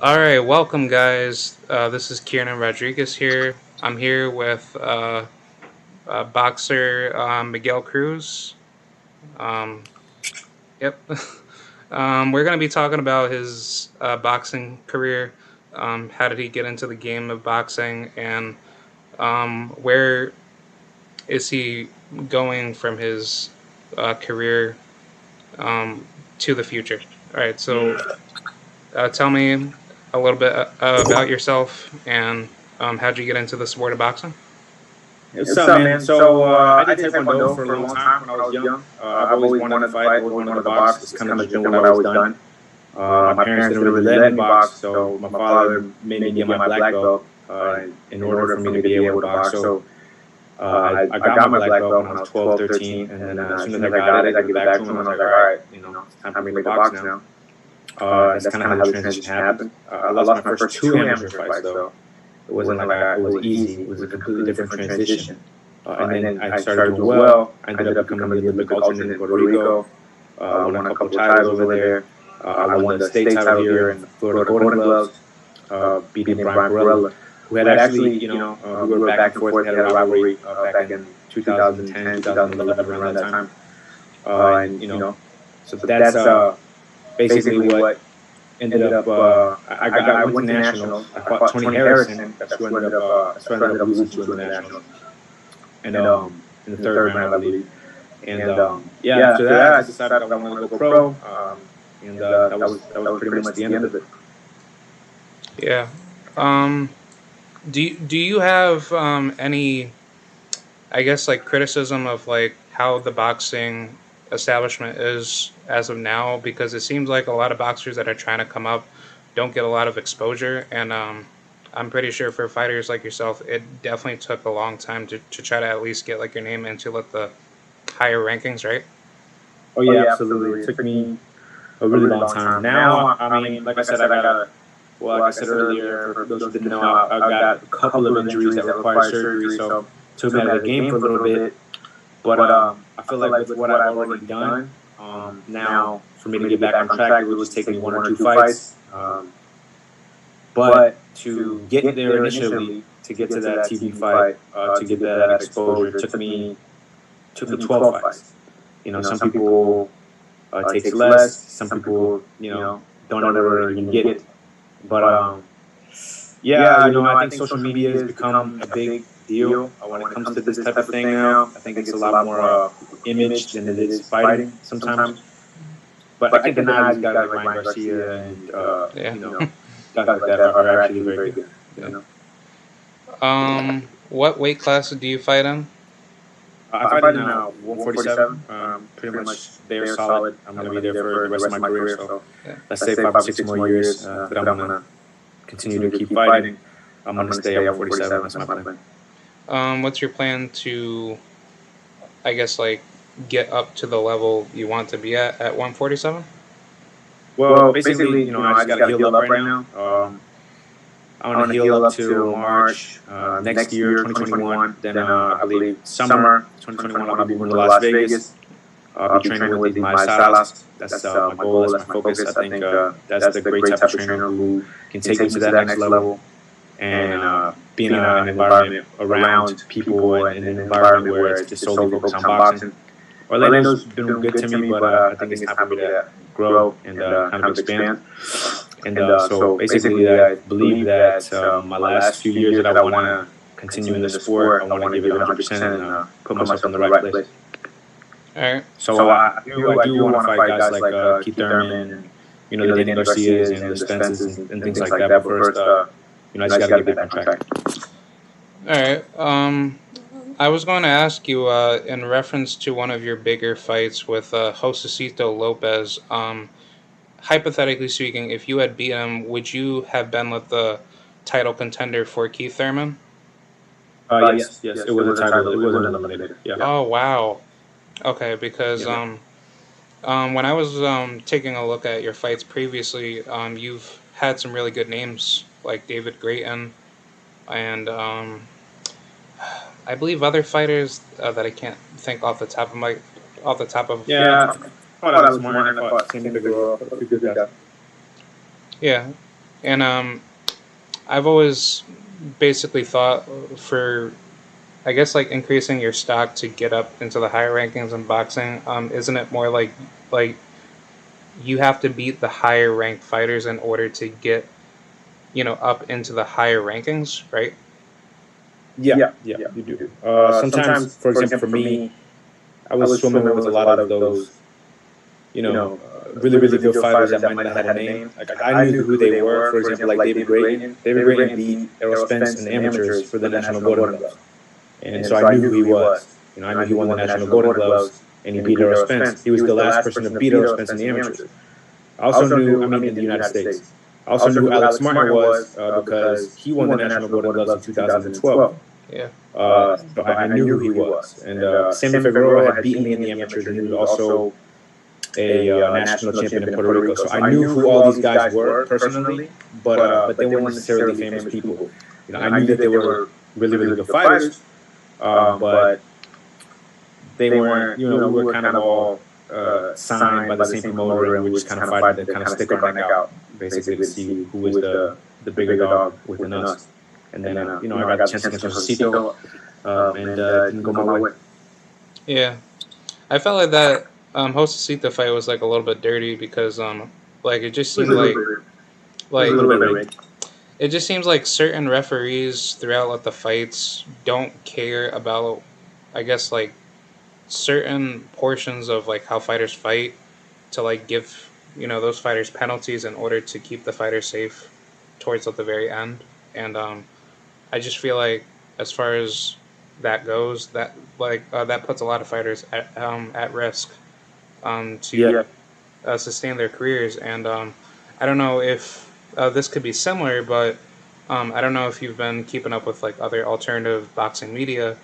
All right, welcome, guys. This is Kieran Rodriguez here. I'm here with boxer Miguel Cruz. Um, yep. We're going to be talking about his boxing career. How did he get into the game of boxing, and where is he going from his career to the future? All right, so tell me a little bit about yourself and how'd you get into the sport of boxing? What's up, man? I did Taekwondo for a long time when I was young. I've always wanted to fight, always wanted to box. It's kind of just been what I always done. My parents didn't really let me box, so my father made me get my black belt in order for me to be able to box. I got my black belt when I was 12, 13, and then as soon as I got it, I gave it back to him, and I was like, all right, it's time for me to box now. That's kind of how the transition happened. I lost my first two amateur fights, though. It wasn't like it was easy. It was a completely different transition. And then I started doing well. I ended up becoming the Olympic alternate in Puerto Rico. Won a couple of titles over there. I won the state title here in the Florida Golden Gloves, beating Brian Barella, who had actually, we were back and forth. We had a rivalry back in 2010, 2011, around that time. So that's basically what ended up. I went to nationals. I fought Tony Harrison, and that's who ended up losing to in the nationals. And in the third round, I believe. And after that, I decided I wanted to go pro. And that was pretty much the end of it. Yeah. Do you have any, I guess, like criticism of like how the boxing establishment is as of now? Because it seems like a lot of boxers that are trying to come up don't get a lot of exposure, and I'm pretty sure for fighters like yourself, it definitely took a long time to try to at least get like your name into like the higher rankings, right? Oh yeah, absolutely. It took me a really long time. Now, I mean, like I said, like I said earlier, for those who didn't know, I got a couple of injuries that required surgery, so it took me out of the game for a little bit. But I feel like with what I've already done, now for me to get back on track, it will just take me one or two fights. But to get there initially, to get to that TV fight, to get that exposure, it took me 12 fights. Some people takes less. Some people, don't ever even get it. But I think social media has become a big deal when it comes to this type of thing now. I think it's a lot more image than it is fighting sometimes. But I can't deny these guys like Ryan Garcia and guys like that are actually very good. What weight class do you fight in? I fight in 147. Pretty much there solid. I'm going to be there for the rest of my career. So let's say 5 or 6 more years that I'm going to continue to keep fighting. I'm going to stay at 147. That's my plan. What's your plan to, I guess, like get up to the level you want to be at 147? Well, basically, I just got to heal up right now. I want to heal up to March next year, 2021. Then I believe summer 2021, I'll be moving to Las Vegas. I'll be training with my Salas. That's my goal. That's my focus. I think that's the great type of trainer who can take you to that next level and be in an environment around people and an environment where it's just solely focused on boxing. Orlando's been good to me, but I think it's time for me to grow and kind of expand. And so basically, I believe that my last few years that I want to continue in the sport, I want to give it 100% and put myself in the right place. All right. So I do want to fight guys like Keith Thurman and the Daniel Garcias and the Spences and things like that. But first, I just got to get back on track. All right. I was going to ask you in reference to one of your bigger fights with Josecito Lopez. Hypothetically speaking, if you had beat him, would you have been with the title contender for Keith Thurman? Yes, it was a title. It wasn't eliminated. Yeah. Oh wow. Okay, because when I was taking a look at your fights previously, you've had some really good names like David Grayton, and I believe other fighters that I can't think off the top of. Yeah. I thought I was more. I thought Sammy Figueroa. Yeah. And I've always basically thought for, I guess, like increasing your stock to get up into the higher rankings in boxing, isn't it more like you have to beat the higher ranked fighters in order to get, up into the higher rankings, right? Yeah, you do. Sometimes, for example, for me, I was swimming with a lot of those, really good fighters that might not have had a name. Like I knew who they were. For example, like David Grayton. David Grayton beat Errol Spence in the amateurs for the National Golden Gloves, and so I knew who he was. I knew he won the National Golden Gloves, and he beat Errol Spence. He was the last person to beat Errol Spence in the amateurs. I also knew, I mean, in the United States. I also knew who Alex Martin was because he won the National Golden Gloves in 2012. Yeah. So I knew who he was. And Sammy Figueroa had beaten me in the amateurs, and he was also a national champion in Puerto Rico. So I knew who all these guys were personally, but they weren't necessarily famous people. I knew that they were really good fighters, but they weren't. We were kind of all signed by the same promoter, and we were just kind of fighting to kind of stick our neck out, basically, to see who was the bigger dog within us. And then, I got the chance against Rosito, and didn't go my way. Yeah. I felt like that Hostacita fight was like a little bit dirty because like it just seemed like it just seems like certain referees throughout like the fights don't care about, I guess, like certain portions of like how fighters fight to like give those fighters penalties in order to keep the fighter safe towards at the very end. And I just feel like as far as that goes, that that puts a lot of fighters at risk to sustain their careers. And I don't know if this could be similar, but I don't know if you've been keeping up with like other alternative boxing media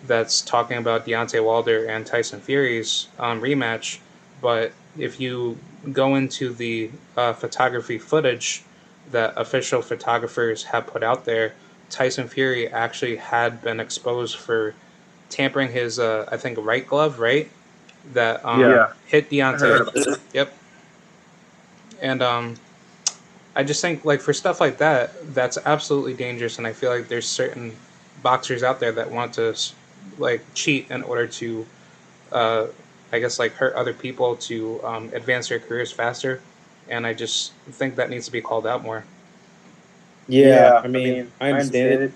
that's talking about Deontay Wilder and Tyson Fury's rematch. But if you go into the photography footage that official photographers have put out there, Tyson Fury actually had been exposed for tampering his, I think, right glove, right? That hit Deontay. Yep. And I just think like for stuff like that, that's absolutely dangerous, and I feel like there's certain boxers out there that want to like cheat in order to, uh, I guess, like hurt other people to advance their careers faster, and I just think that needs to be called out more. Yeah, I mean, I understand it.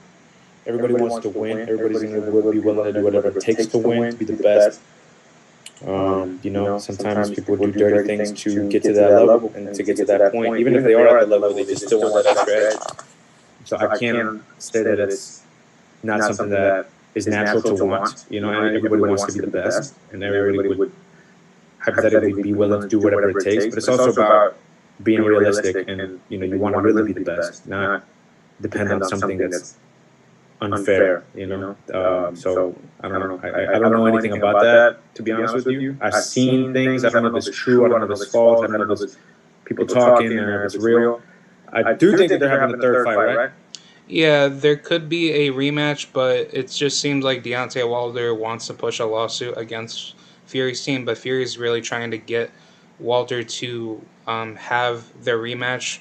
Everybody wants to win. Everybody's going to be willing to do whatever it takes to win, to be the best. Sometimes people do dirty things to get to that level and to get to that point. Even if they are at the level, they just still want that extra edge. So I can't say that it's not something that is natural to want. Everybody wants to be the best, and everybody would hypothetically be willing to do whatever it takes. But it's also about being realistic, and you want to really be the best, not depend on something that's unfair. So I don't know. I don't know anything about that, to be honest with you. I've seen things. I don't know if it's true. I don't know if it's false. I don't know if it's people talking or if it's real. I do think that they're having a third fight, right? Yeah, there could be a rematch, but it just seems like Deontay Wilder wants to push a lawsuit against Fury's team, but Fury's really trying to get Wilder to have their rematch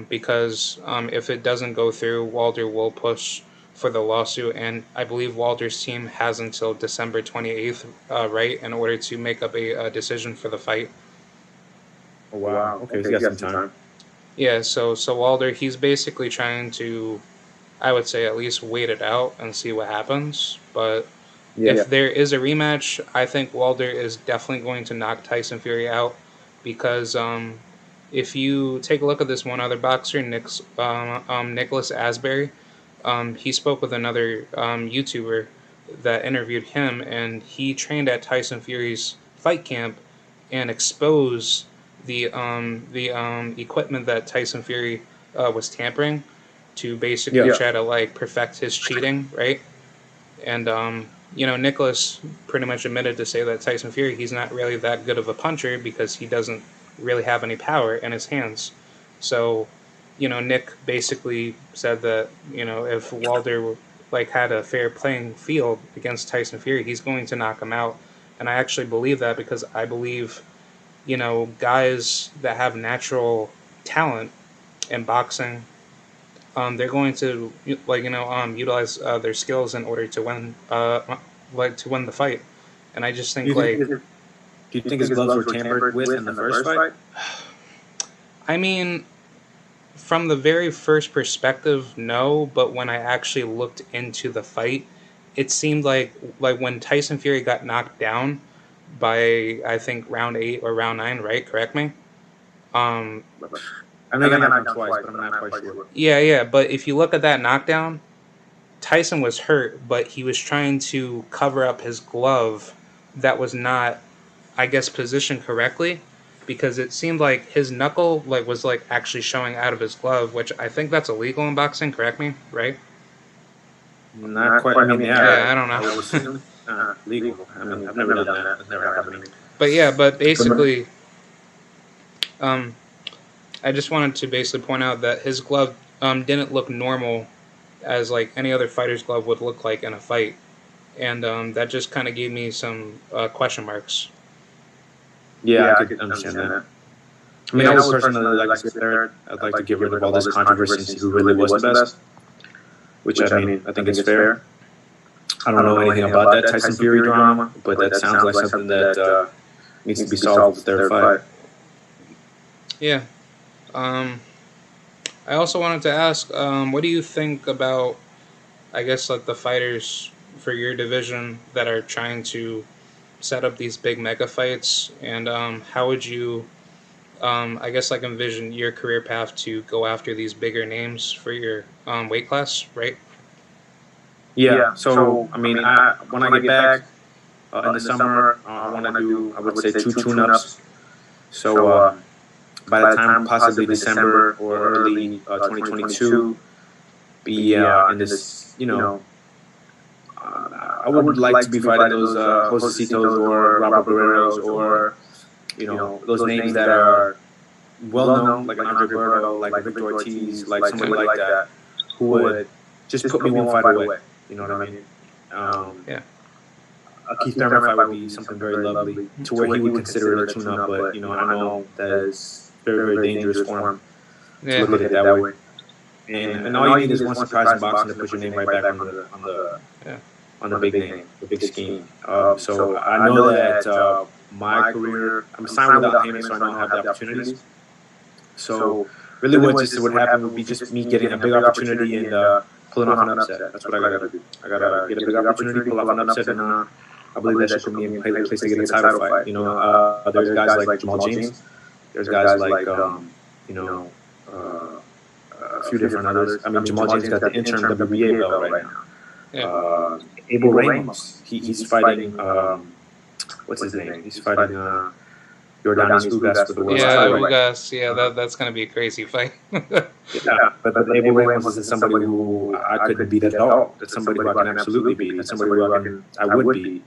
because if it doesn't go through, Wilder will push for the lawsuit, and I believe Wilder's team has until December 28th, right, in order to make up a decision for the fight. Oh, wow. Okay, so you got some time. Yeah, so Wilder, he's basically trying to, I would say, at least wait it out and see what happens. But if there is a rematch, I think Wilder is definitely going to knock Tyson Fury out because if you take a look at this one other boxer, Nicholas Asbury, he spoke with another YouTuber that interviewed him, and he trained at Tyson Fury's fight camp and exposed the equipment that Tyson Fury was tampering to basically try to like perfect his cheating, right? And Nicholas pretty much admitted to say that Tyson Fury, he's not really that good of a puncher because he doesn't really have any power in his hands. So, Nick basically said that if Wilder like had a fair playing field against Tyson Fury, he's going to knock him out. And I actually believe that because I believe guys that have natural talent in boxing, they're going to utilize their skills in order to win, to win the fight. And I just Do think you think do you think his gloves were tampered with in the first fight? I mean, from the very first perspective, no. But when I actually looked into the fight, it seemed like when Tyson Fury got knocked down by, I think, round 8 or round 9, right? Correct me. Um, I know he got knocked down twice, but I'm not quite sure. yeah, yeah. But if you look at that knockdown, Tyson was hurt, but he was trying to cover up his glove that was not, I guess, positioned correctly, because it seemed like his knuckle was actually showing out of his glove, which I think that's illegal in boxing. Correct me, right? Not quite. I mean, Yeah, I don't I would know. assume legal. I mean, I've never done that. It's never happened to me. But basically, um, I just wanted to basically point out that his glove didn't look normal as like any other fighter's glove would look like in a fight, and that just kind of gave me some question marks. Yeah, I could understand that. I mean, I would personally like to sit there. I'd like to get rid of all this controversy and see who really was the best. Which I mean, I think is fair. I don't know anything about that Tyson Fury drama, but that sounds like something that needs to be solved with their fight. Yeah. I also wanted to ask, what do you think about, I guess, like the fighters for your division that are trying to set up these big mega fights, and how would you, I guess, like envision your career path to go after these bigger names for your weight class, right? Yeah. So I mean, when I get back in the summer, I want to do, I would say, 2 tune-ups. So by the time possibly December or early 2022, be in this, I would like to be fighting those Josecitos or Robert Guerreros or, those names that are well known, like an Andre Berto, like a Victor Ortiz, like somebody like that, who would just put me one fight away. You know what I mean? Yeah. A Keith Thurman fight would be something very lovely to where he would consider it a tune-up, but I know that is very, very dangerous for him to look at it that way. And all you need is one surprise in boxing to put your name right back on the big name, the big scheme. So I know that my career, I'm signed without payment, so I don't have the opportunities. So really, what would happen would be just me getting a big opportunity and pulling off an upset. That's what I gotta do. I gotta get a big opportunity, pull off an upset, and I believe that should put me in place to get a title fight. There's guys like Jamal James. There's guys like a few different others. I mean, Jamal James got the interim WBA belt right now. Yeah. Abel Ramos, he's fighting. What's his name? He's fighting Jordanis Ugas for the world title. Ugas. Yeah, that's gonna be a crazy fight. Yeah, but Abel Ramos isn't somebody who I couldn't beat at all. That's somebody who I can absolutely beat. That's somebody who I would beat.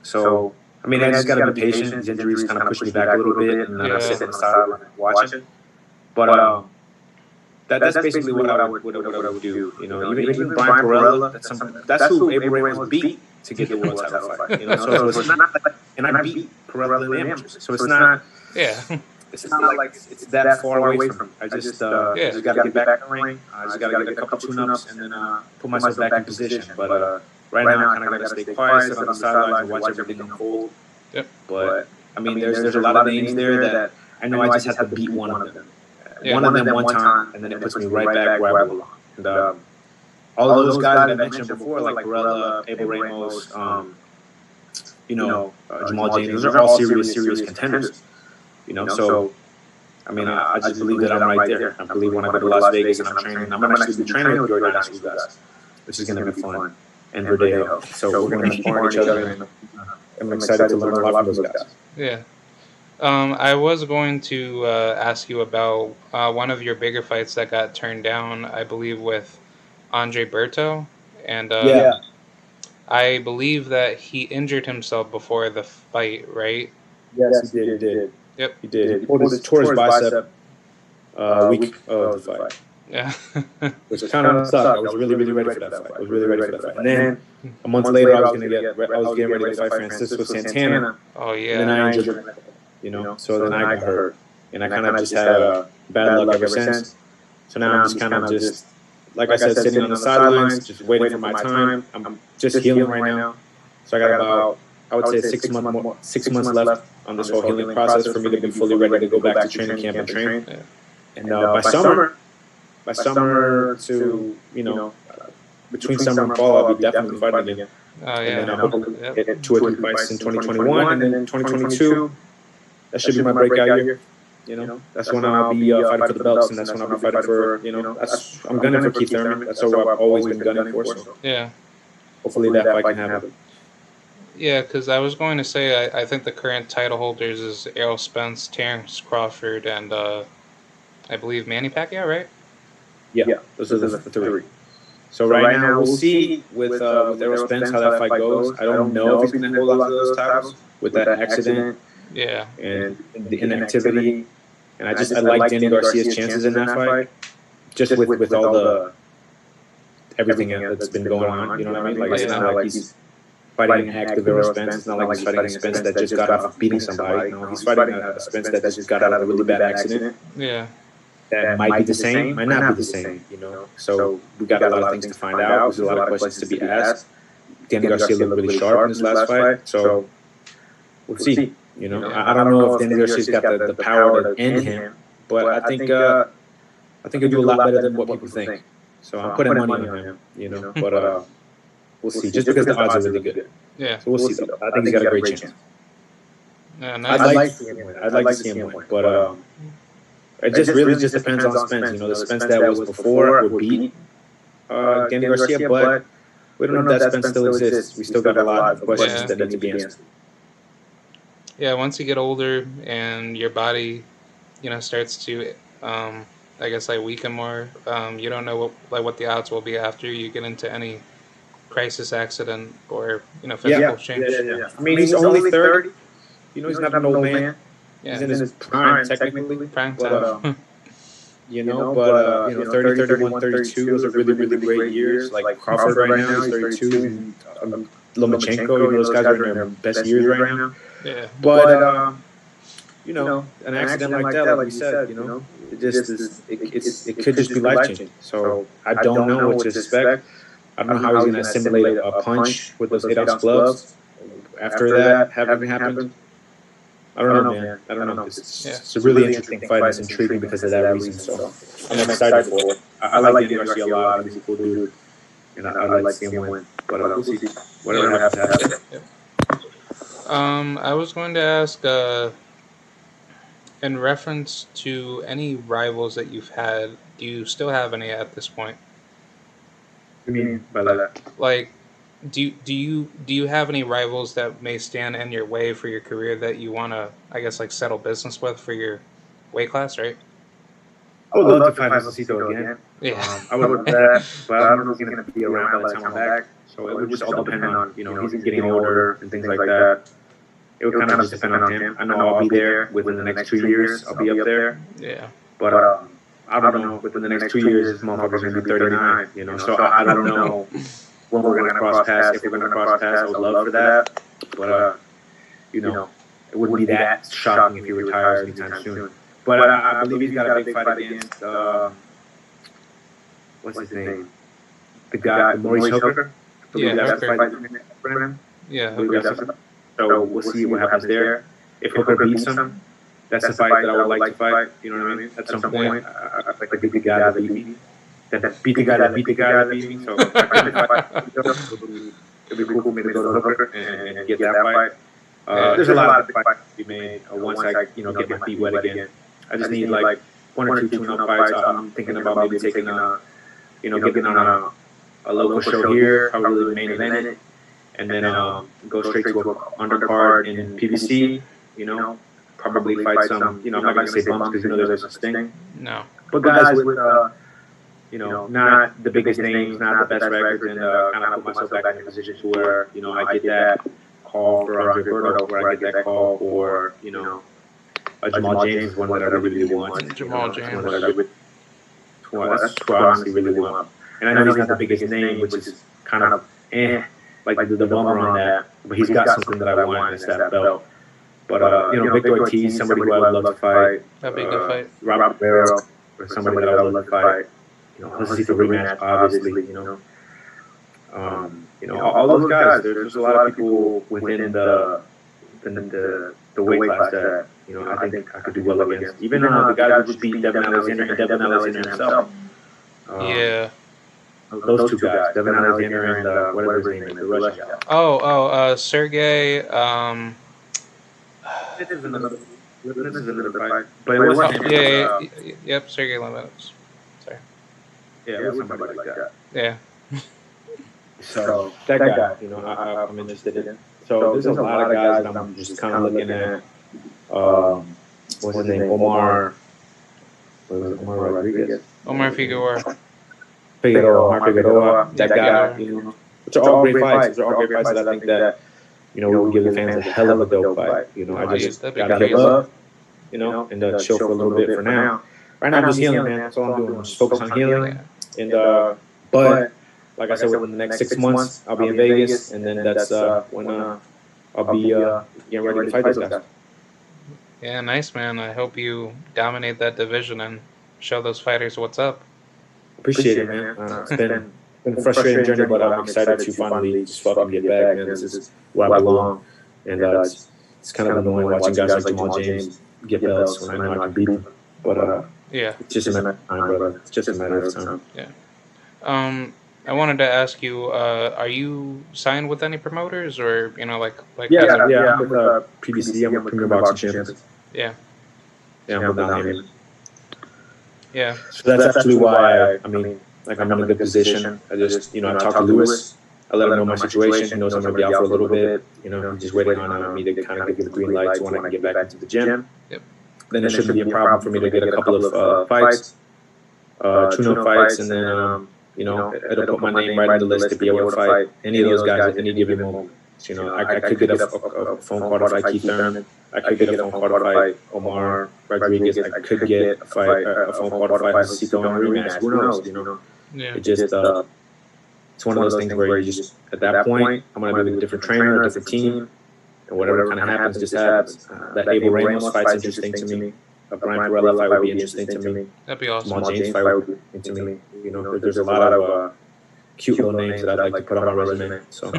So I mean, I just gotta be patient. These injuries kind of push me back a little bit, and I'm sitting inside watching. But that's basically what I would do. Even Brian Perella, that's who Abel Ramos beat to get the world title fight. So it's not like, and I beat Perella in the amateurs. So it's not. Yeah. It's not like it's that far away from me. I just got to get back in the ring. I just got to get a couple tune-ups and then put myself back in position. But right now, I kind of got to stay quiet, sit on the sidelines, and watch everything unfold. Yep. But I mean, there's a lot of names there that I know I just have to beat one of them. One of them one time, and then it puts me right back where I belong. And all of those guys that I mentioned before, like Perella, Abel Ramos, Jamal James, those are all serious contenders. So I mean, I just believe that I'm right there. I believe when I go to Las Vegas and I'm training, I'm going to actually be training with Jordanis Ugas, which is going to be fun, and Verdejo. So we're going to be sparring each other, and I'm excited to learn a lot from those guys. Yeah. I was going to ask you about one of your bigger fights that got turned down, I believe, with Andre Berto, and I believe that he injured himself before the fight, right? Yes, he did. Yep. He did. He tore his bicep week of the fight. Yeah. Which kind of sucked. I was really ready for that fight. And then a month later, I was getting ready to fight Francisco Santana. Oh yeah. And then I injured, so then I got hurt, and I kind of just had bad luck ever since. So now I'm just kind of just, like I said, sitting on the sidelines, just waiting for my time. I'm just healing right now. So I got about, I would say 6 months left on this whole healing process for me to be fully ready to go back to training camp and train. Yeah. And by summer to, between summer and fall, I'll be definitely fighting again. Oh And yeah. then hopefully get 2 or 3 fights in 2021, and then 2022, that should be my breakout year. That's when I'll be fighting for the belts, and that's when I'll be fighting for, I'm gunning for Keith Thurman. That's what I've always been gunning for. So Yeah. hopefully that fight can happen. Yeah, because I was going to say I think the current title holders is Errol Spence, Terrence Crawford, and I believe Manny Pacquiao, right? Yeah, those are the 3. So right now we'll see with Errol Spence how that fight goes. I don't know if he's going to hold on to those titles with that accident. Yeah. And the inactivity. And I like Danny Garcia's chances in that fight, just with all the everything that's been going on. You know what I mean? Like, it's not like he's fighting an active Errol Spence. It's not like he's fighting a Spence that just got off of beating somebody. He's fighting a Spence that just got out of a really bad accident. Yeah. That might be the same, might not be the same. So we got a lot of things to find out. There's a lot of questions to be asked. Danny Garcia looked really sharp in his last fight, so we'll see. I don't know if Danny Garcia's got the power to end him, but I think he'll do a lot better than what people think. So I'm putting money on him, but we'll see. Just because the odds are really good. Yeah. So we'll see. I think he's got a great chance. Yeah, nice. I'd like to see him win, but it just really just depends on Spence. The Spence that was before would beat Danny Garcia, but we don't know if that Spence still exists. We still got a lot of questions that need to be answered. Yeah, once you get older and your body, starts to, I guess, like weaken more, you don't know what the odds will be after you get into any crisis accident or physical change. Yeah. I mean, he's only 30. He's not an old man. Yeah. He's in his prime, technically. Prime But, time. 30, 31, 32, those are really, really great years. Like Crawford right now, he's 32. And Lomachenko, those guys are in their best years right now. Yeah. But, an accident like that, like you said, it could just be life-changing. So I don't know what to expect. I don't know how he's going to assimilate a punch with those 8-ounce gloves after that having happened. I don't know, man. I don't know. It's a really interesting fight. It's intriguing because of that reason. So I'm excited for it. I like Danny Garcia a lot. He's a cool dude. And I'd like to see him win. But we'll see. Whatever happens. I was going to ask, in reference to any rivals that you've had, do you still have any at this point? What do you mean by that? Like, do you have any rivals that may stand in your way for your career that you want to, I guess, like settle business with for your weight class, right? I would love to fight Necesito again. Yeah. I would love that, but I don't know if he's going to be around by the time I'm back. So it would just all depend on, he's getting older and things like that. It would kind of just depend on him. I know I'll be there within the next 2 years. I'll be up there. Yeah. But I don't know. Within the next 2 years, this motherfucker's going to be 39. So I don't know when we're going to cross paths. If we're going to cross paths, I would love for that. But it wouldn't be that shocking if he retires anytime soon. But I believe he's got a big fight against what's his name? The guy, Maurice Hooker. Yeah, that's Hooker. the fight for him. Yeah. So we'll see what happens there. If Hooker beats him, that's a fight that I would like to fight. You know what I mean? At some point, I'd like to beat the guy that beat me. That beat the guy that beat the guy that beat me. So it'd be cool for me to go to Hooker and get that fight. There's a lot of big fights to be made once I get my feet wet again. I just need like 1 or 2 tune-up fights. I'm thinking about maybe taking getting on a local show here, probably main event it, and then go straight to an undercard in PBC. Probably fight some. I'm not gonna say bumps because there's no such thing. No. But guys with not the biggest names, not the best records, and kind of put myself back in a position to where I get that call for Andre Berto, where I get that call for Jamal James is one that I really want. Jamal James. That's what I honestly really want. And I know he's not the biggest name, which is kind of like the bummer on that. But he's got something that I want, and it's that belt. But Victor Ortiz, somebody who I'd love to fight. That'd be a good fight. Robert Barrow, or somebody that I would love to fight. Let's see for rematch, obviously. All those guys. There's a lot of people within the weight class that I think I could do well against. Even the guy who just beat Devin Alexander and Devin Alexander himself. Yeah. Those two guys, Devin Alexander and whatever his name is, the Russian guy. Sergey. This is another fight, but it wasn't him. Yep, Sergey Levinovs. Sorry. Yeah, it was somebody like that. Yeah. So that guy, I'm interested in. So there's a lot of guys that I'm just kind of looking at. What's his name? Omar Rodriguez. Omar Figueroa. That guy. Which are all great fights. They're all great fights that I think that will give the fans a hell of a dope fight. I just gotta give love, and chill for a little bit for now. Right now, I'm just healing, man. That's all I'm doing. I'm just focused on healing. And but like I said, within the next 6 months, I'll be in Vegas, and then that's when I'll be getting ready to fight those guys. Yeah, nice, man. I hope you dominate that division and show those fighters what's up. Appreciate it, man. It's been a frustrating journey, but I'm excited to finally just fucking get back, man. This is where I belong, and it's kind of annoying watching guys like Jamal James get belts when I know I can beat them. But yeah, it's just a matter of time, brother. It's just a matter of time. Yeah. I wanted to ask you, are you signed with any promoters, or like? Yeah, I'm with PBC. I'm with Premier Boxing Champions. Yeah. Yeah, I'm with down here. Yeah. So that's actually why I'm in a good position. I just, I talked to Lewis. I let him know my situation. He knows I'm going to be out for a little bit. He's just waiting on me to kind of give the green light when I can get back into the gym. Yep. Then it shouldn't be a problem for me to get a couple of fights, tune-up fights, and then, it'll put my name right on the list to be able to fight any of those guys at any given moment. I could get a phone call to fight Keith Thurman. I could get a phone call to fight Omar Rodriguez. I could get a phone call to fight Josecito in a rematch. Who knows? Yeah. It just it's one of those things where you just at that point I'm gonna be with a different trainer, a different team, and whatever kind of happens just happens. That Abel Ramos fight's interesting to me. A Brian Perella fight would be interesting to me. That'd be awesome. Small James fight would be interesting to me. There's a lot of cute little names that I'd like to put on my resume. So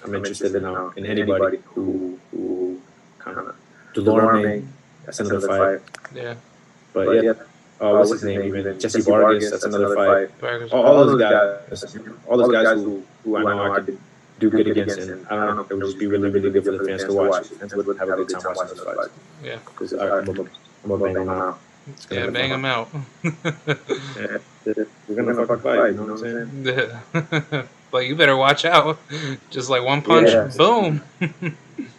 I'm interested in anybody who kind of Delorme. That's another fight. Yeah. But yeah. What's his name? Even Jesse Vargas. That's another fight. All those guys who I know I could do good against, and I don't know, it would just be really, really good for the fans to watch. Fans would have a good time watching those fights. Yeah. Because I'm gonna bang them out. Yeah, bang them out. We're gonna fucking fight. You know what I'm saying? Yeah. But you better watch out. Just like one punch, boom.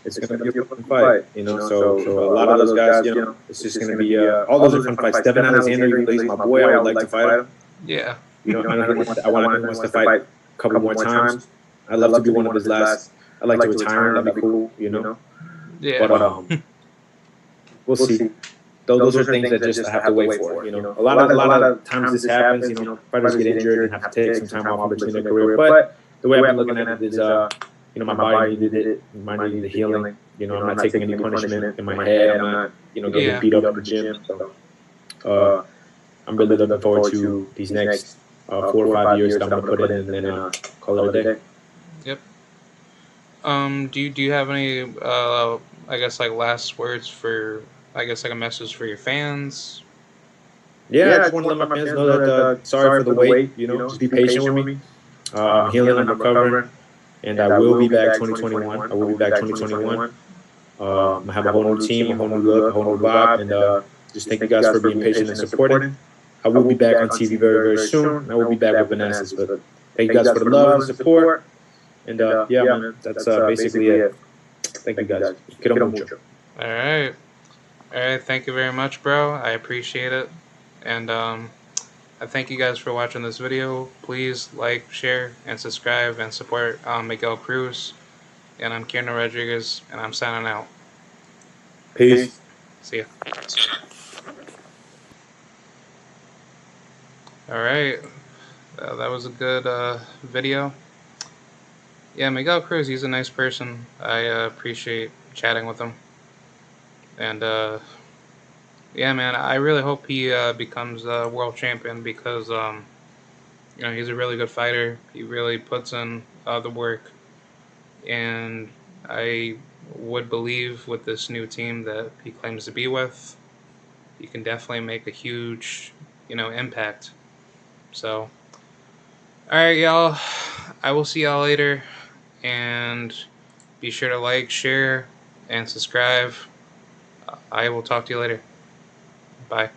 It's gonna be a fun fight, So a lot of those guys, it's just gonna be all those are fun fights. Devin Alexander, he's my boy. I would like to fight him. Yeah. I want him to fight a couple more times. I'd love to be one of his last. I'd like to retire. That'd be cool, Yeah. But we'll see. Those are things that just I have to wait for. A lot of times this happens. Fighters get injured and have to take some time off between their career. But the way I've been looking at it is, my body needed it. My body needed healing. I'm not taking any punishment in my head. I'm not, getting beat up in the gym. So, I'm really looking forward to these next 4 or 5 years that I'm gonna put in, and then call it a day. Yep. Do you have any last words for a message for your fans? Yeah, I just want to let my fans know that sorry for the wait. Just be patient with me. I'm healing. I'm recovering. And I will be back 2021. I will be back 2021. I have a whole new team, a whole new look, a whole new vibe, and just thank you guys for being patient and supporting. I will be back on TV very, very soon. I will be back with Bananas, but thank you guys for the love and support. And yeah, man, that's basically it. Thank you guys. Quiero mucho. All right. Thank you very much, bro. I appreciate it. And I thank you guys for watching this video. Please like, share, and subscribe and support Miguel Cruz. And I'm Kieran Rodriguez, and I'm signing out. Peace. See ya. All right. That was a good video. Yeah, Miguel Cruz, he's a nice person. I appreciate chatting with him. And Yeah, man, I really hope he becomes a world champion because he's a really good fighter. He really puts in the work, and I would believe with this new team that he claims to be with, he can definitely make a huge, impact. So, all right, y'all. I will see y'all later, and be sure to like, share, and subscribe. I will talk to you later. Bye.